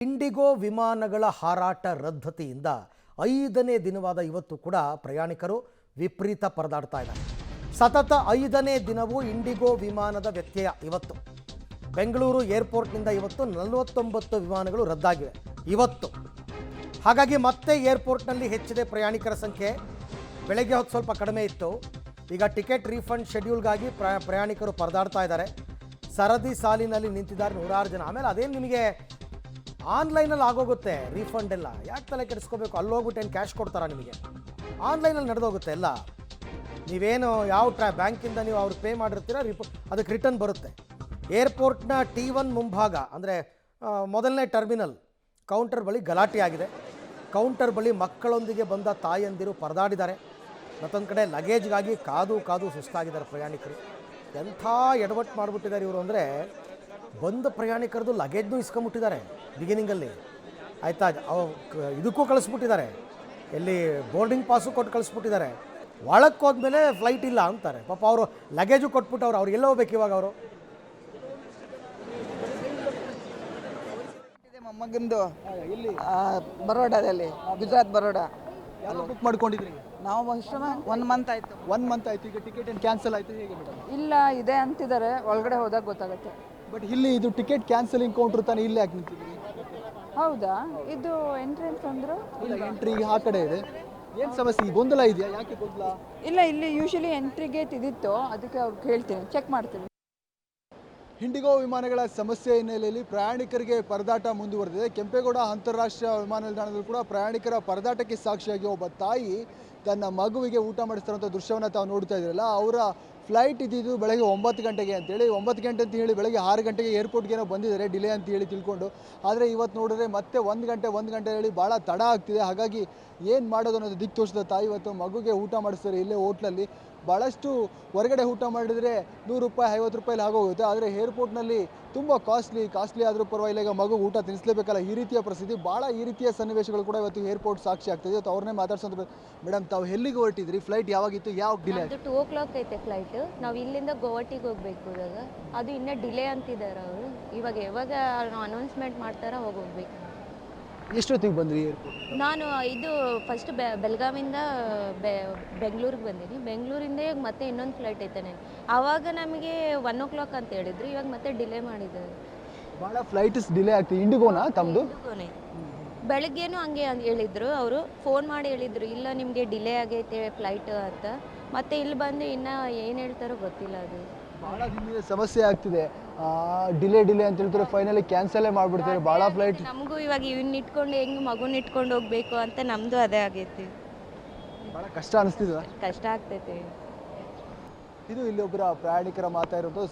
IndiGo ವಿಮಾನಗಳ ಹಾರಾಟ ರದ್ದತಿಯಿಂದ 5ನೇ ದಿನವಾದ ಇವತ್ತು ಕೂಡ ಪ್ರಯಾಣಿಕರು ವಿಪರೀತ ಪರದಾಡ್ತಾ ಇದ್ದಾರೆ. ಸತತ 5ನೇ ದಿನವೂ ಇಂಡಿಗೋ ವಿಮಾನದ ವ್ಯತ್ಯಯ ಇವತ್ತು. ಬೆಂಗಳೂರು ಏರ್ಪೋರ್ಟ್ನಿಂದ ಇವತ್ತು 49 ವಿಮಾನಗಳು ರದ್ದಾಗಿವೆ ಇವತ್ತು. ಹಾಗಾಗಿ ಮತ್ತೆ ಏರ್ಪೋರ್ಟ್ನಲ್ಲಿ ಹೆಚ್ಚಿದೆ ಪ್ರಯಾಣಿಕರ ಸಂಖ್ಯೆ. ಬೆಳಗ್ಗೆ ಹೊತ್ತು ಸ್ವಲ್ಪ ಕಡಿಮೆ ಇತ್ತು. ಈಗ ಟಿಕೆಟ್ ರೀಫಂಡ್ ಶೆಡ್ಯೂಲ್ಗಾಗಿ ಪ್ರಯಾಣಿಕರು ಪರದಾಡ್ತಾ ಇದ್ದಾರೆ. ಸರದಿ ಸಾಲಿನಲ್ಲಿ ನಿಂತಿದ್ದಾರೆ ನೂರಾರು ಜನ. ಆಮೇಲೆ ಅದೇನು ನಿಮಗೆ ಆನ್ಲೈನಲ್ಲಿ ಆಗೋಗುತ್ತೆ ರೀಫಂಡ್ ಎಲ್ಲ, ಯಾಕೆ ತಲೆ ಕೆಡಿಸ್ಕೋಬೇಕು? ಅಲ್ಲಿ ಹೋಗ್ಬಿಟ್ಟು ಏನು ಕ್ಯಾಶ್ ಕೊಡ್ತಾರಾ ನಿಮಗೆ? ಆನ್ಲೈನಲ್ಲಿ ನಡೆದೋಗುತ್ತೆ ಎಲ್ಲ. ನೀವೇನು ಯಾವ ಬ್ಯಾಂಕಿಂದ ನೀವು ಅವ್ರಿಗೆ ಪೇ ಮಾಡಿರ್ತೀರ ಅದಕ್ಕೆ ರಿಟರ್ನ್ ಬರುತ್ತೆ. ಏರ್ಪೋರ್ಟ್ನ T1 ಮುಂಭಾಗ ಅಂದರೆ ಮೊದಲನೇ ಟರ್ಮಿನಲ್ ಕೌಂಟರ್ ಬಳಿ ಗಲಾಟೆ ಆಗಿದೆ. ಕೌಂಟರ್ ಬಳಿ ಮಕ್ಕಳೊಂದಿಗೆ ಬಂದ ತಾಯಂದಿರು ಪರದಾಡಿದ್ದಾರೆ. ಮತ್ತೊಂದು ಕಡೆ ಲಗೇಜ್ಗಾಗಿ ಕಾದು ಸುಸ್ತಾಗಿದ್ದಾರೆ ಪ್ರಯಾಣಿಕರು. ಎಂಥ ಎಡವಟ್ಟು ಮಾಡಿಬಿಟ್ಟಿದ್ದಾರೆ ಇವರು ಅಂದರೆ, ಬಂದ ಪ್ರಯಾಣಿಕರದು ಲಗೇಜ್ನೂ ಇಸ್ಕೊಂಬಿಟ್ಟಿದ್ದಾರೆ ಬಿಗಿನಿಂಗಲ್ಲಿ, ಆಯಿತಾ? ಇದಕ್ಕೂ ಕಳಿಸ್ಬಿಟ್ಟಿದ್ದಾರೆ, ಎಲ್ಲಿ ಬೋರ್ಡಿಂಗ್ ಪಾಸು ಕೊಟ್ಟು ಕಳಿಸ್ಬಿಟ್ಟಿದ್ದಾರೆ. ಒಳಕ್ಕೆ ಹೋದ್ಮೇಲೆ ಫ್ಲೈಟ್ ಇಲ್ಲ ಅಂತಾರೆ. ಪಾಪ ಅವರು ಲಗೇಜು ಕೊಟ್ಬಿಟ್ಟು ಅವ್ರು ಎಲ್ಲ ಹೋಗ್ಬೇಕು ಇವಾಗ? ಅವರು ಮೊಮ್ಮಗಂದು ಬರೋಡಾದಲ್ಲಿ, ಗುಜರಾತ್ ಬರೋಡ. ಬುಕ್ ಮಾಡ್ಕೊಂಡಿದ್ರಿ? ನಾವು ಬಹುಶಃ 1 ಮಂತ್ ಆಯಿತು. 1 ಮಂತ್ ಆಯಿತು. ಈಗ ಟಿಕೆಟ್ ಏನು ಕ್ಯಾನ್ಸಲ್ ಆಯಿತು ಹೇಗೆ ಮೇಡಮ್? ಇಲ್ಲ, ಇದೆ ಅಂತಿದ್ದಾರೆ, ಒಳಗಡೆ ಹೋದಾಗ ಗೊತ್ತಾಗುತ್ತೆ. ಬಟ್ ಇಲ್ಲಿ ಇದು ಟಿಕೆಟ್ ಕ್ಯಾನ್ಸಲಿಂಗ್ ಕೌಂಟ್ರ್ ತಾನೇ, ಇಲ್ಲಿ ಯಾಕೆ ನಿಂತಿದ್ರಿ? ಹೌದಾ? ಇದು ಎಂಟ್ರೆನ್ಸ್ ಅಂದರು. ಎಂಟ್ರಿಗೆ ಆ ಕಡೆ ಇದೆ. ಏನು ಸಮಸ್ಯೆ? ಈ ಗೊಂದಲ ಇದೆಯಾ? ಯಾಕೆ ಗೊಂದಲ? ಇಲ್ಲ, ಇಲ್ಲಿ ಯೂಶಲಿ ಎಂಟ್ರಿಗೆ ಇದಿತ್ತು, ಅದಕ್ಕೆ ಅವ್ರು ಕೇಳ್ತೀನಿ, ಚೆಕ್ ಮಾಡ್ತೀನಿ. ಇಂಡಿಗೋ ವಿಮಾನಗಳ ಸಮಸ್ಯೆ ಹಿನ್ನೆಲೆಯಲ್ಲಿ ಪ್ರಯಾಣಿಕರಿಗೆ ಪರದಾಟ ಮುಂದುವರೆದಿದೆ. ಕೆಂಪೇಗೌಡ ಅಂತಾರಾಷ್ಟ್ರೀಯ ವಿಮಾನ ನಿಲ್ದಾಣದಲ್ಲಿ ಕೂಡ ಪ್ರಯಾಣಿಕರ ಪರದಾಟಕ್ಕೆ ಸಾಕ್ಷಿಯಾಗಿ ಒಬ್ಬ ತಾಯಿ ತನ್ನ ಮಗುವಿಗೆ ಊಟ ಮಾಡಿಸ್ತಾರಂಥ ದೃಶ್ಯವನ್ನು ತಾವು ನೋಡ್ತಾ ಇದ್ದೀರಲ್ಲ. ಅವರ ಫ್ಲೈಟ್ ಇದ್ದಿದ್ದು ಬೆಳಗ್ಗೆ 9 ಗಂಟೆಗೆ ಅಂತೇಳಿ, 9 ಗಂಟೆ ಅಂತ ಹೇಳಿ ಬೆಳಗ್ಗೆ 6 ಗಂಟೆಗೆ ಏರ್ಪೋರ್ಟ್ಗೆ ಏನೋ ಬಂದಿದ್ದಾರೆ ಡಿಲೇ ಅಂತ ಹೇಳಿ ತಿಳ್ಕೊಂಡು. ಆದರೆ ಇವತ್ತು ನೋಡಿದ್ರೆ ಮತ್ತೆ 1 ಗಂಟೆ ಹೇಳಿ ಭಾಳ ತಡ ಆಗ್ತಿದೆ. ಹಾಗಾಗಿ ಏನು ಮಾಡೋದು ಅನ್ನೋದು ದಿಕ್ಕು ತೋರಿಸಿದ ತಾಯಿ ಇವತ್ತು ಮಗುಗೆ ಊಟ ಮಾಡಿಸ್ತಾರೆ ಇಲ್ಲೇ ಹೋಟ್ಲಲ್ಲಿ. ಭಾಳಷ್ಟು ಹೊರಗಡೆ ಊಟ ಮಾಡಿದರೆ 100 ರೂಪಾಯಿ 50 ರೂಪಾಯಲ್ಲಿ ಆಗೋಗುತ್ತೆ. ಆದರೆ ಏರ್ಪೋರ್ಟ್ನಲ್ಲಿ ತುಂಬ ಕಾಸ್ಟ್ಲಿ ಆದರೂ ಪರವಾಗಿಲ್ಲ, ಈಗ ಮಗು ಊಟ ತಿನ್ನಿಸ್ಲೇಬೇಕಲ್ಲ, ಈ ರೀತಿಯ ಪರಿಸ್ಥಿತಿ. ಭಾಳ ಈ ರೀತಿಯ ಸನ್ನಿವೇಶಗಳು ಕೂಡ ಇವತ್ತು ಏರ್ಪೋರ್ಟ್ ಸಾಕ್ಷಿ ಆಗ್ತಿದೆ. ಇವತ್ತು ಅವ್ರನ್ನೇ ಮಾತಾಡ್ಸೋದು. ಮೇಡಮ್, ತಾವು ಎಲ್ಲಿಗೆ ಹೊರಟಿದ್ರಿ? ಫ್ಲೈಟ್ ಯಾವಾಗಿತ್ತು? ಯಾವ ಡಿಲೇ? 2 o'clock ಐತೆ ಫ್ಲೈಟ್. ನಾವು ಇಲ್ಲಿಂದ ಗೋವಾಟಿಗೆ ಹೋಗ್ಬೇಕು. ಇವಾಗ ಅದು ಇನ್ನೂ ಡಿಲೇ ಅಂತಿದ್ದಾರೆ ಅವರು. ಯಾವಾಗ ಅನೌನ್ಸ್ಮೆಂಟ್ ಮಾಡ್ತಾರ ಹೋಗ್ಬೇಕು. ಎಷ್ಟೊತ್ತಿಗೆ ಬಂದ್ರಿ ಏರ್ಪೋರ್ಟ್? ನಾನು ಇದು ಫಸ್ಟ್ ಬೆಳಗಾವಿಂದ ಬೆಂಗಳೂರಿಗೆ ಬಂದೀನಿ. ಬೆಂಗಳೂರಿಂದ ಇವಾಗ ಮತ್ತೆ ಇನ್ನೊಂದು ಫ್ಲೈಟ್ ಐತೆ ನನಗೆ. ಆವಾಗ ನಮಗೆ 1 o'clock ಅಂತ ಹೇಳಿದ್ರು, ಇವಾಗ ಮತ್ತೆ ಡಿಲೇ ಮಾಡಿದ್ದಾರೆ. ಭಾಳ ಫ್ಲೈಟ್ಸ್ ಡಿಲೇ ಆಗ್ತದೆ. ಇಂಡಿಗೋನಾ ತಮ್ಮದು? ಇಂಡಿಗೋನೇ. ಬೆಳಗ್ಗೆನೂ ಹಂಗೆ ಹೇಳಿದ್ರು, ಅವರು ಫೋನ್ ಮಾಡಿ ಹೇಳಿದ್ರು, ಇಲ್ಲ ನಿಮಗೆ ಡಿಲೇ ಆಗೈತೆ ಫ್ಲೈಟ್ ಅಂತ. ಮತ್ತೆ ಇಲ್ಲಿ ಬಂದು ಇನ್ನೂ ಏನು ಹೇಳ್ತಾರೋ ಗೊತ್ತಿಲ್ಲ. ಅದು ಭಾಳ ದಿನದಿಂದ ಸಮಸ್ಯೆ ಆಗ್ತಿದೆ. ಡಿಲೇ ಅಂತ ಹೇಳ್ತಾರೆ, ಫೈನಲಿ ಕ್ಯಾನ್ಸಲೇ ಮಾಡಿಬಿಡ್ತಾರೆ ಭಾಳ ಫ್ಲೈಟ್. ನಮಗೂ ಇವಾಗ ಇವನ್ನ ಇಟ್ಕೊಂಡು ಹೆಂಗೆ ಮಗುನ ಇಟ್ಕೊಂಡು ಹೋಗ್ಬೇಕು ಅಂತ ನಮ್ಮದು ಅದೇ ಆಗೈತಿ. ಭಾಳ ಕಷ್ಟ ಅನಿಸ್ತಿದೆ. ಕಷ್ಟ ಆಗ್ತೈತೆ. ಇದು ಇಲ್ಲಿ ಒಬ್ಬರ ಪ್ರಯಾಣಿಕರ ಮಾತಾಡಿರೋದು.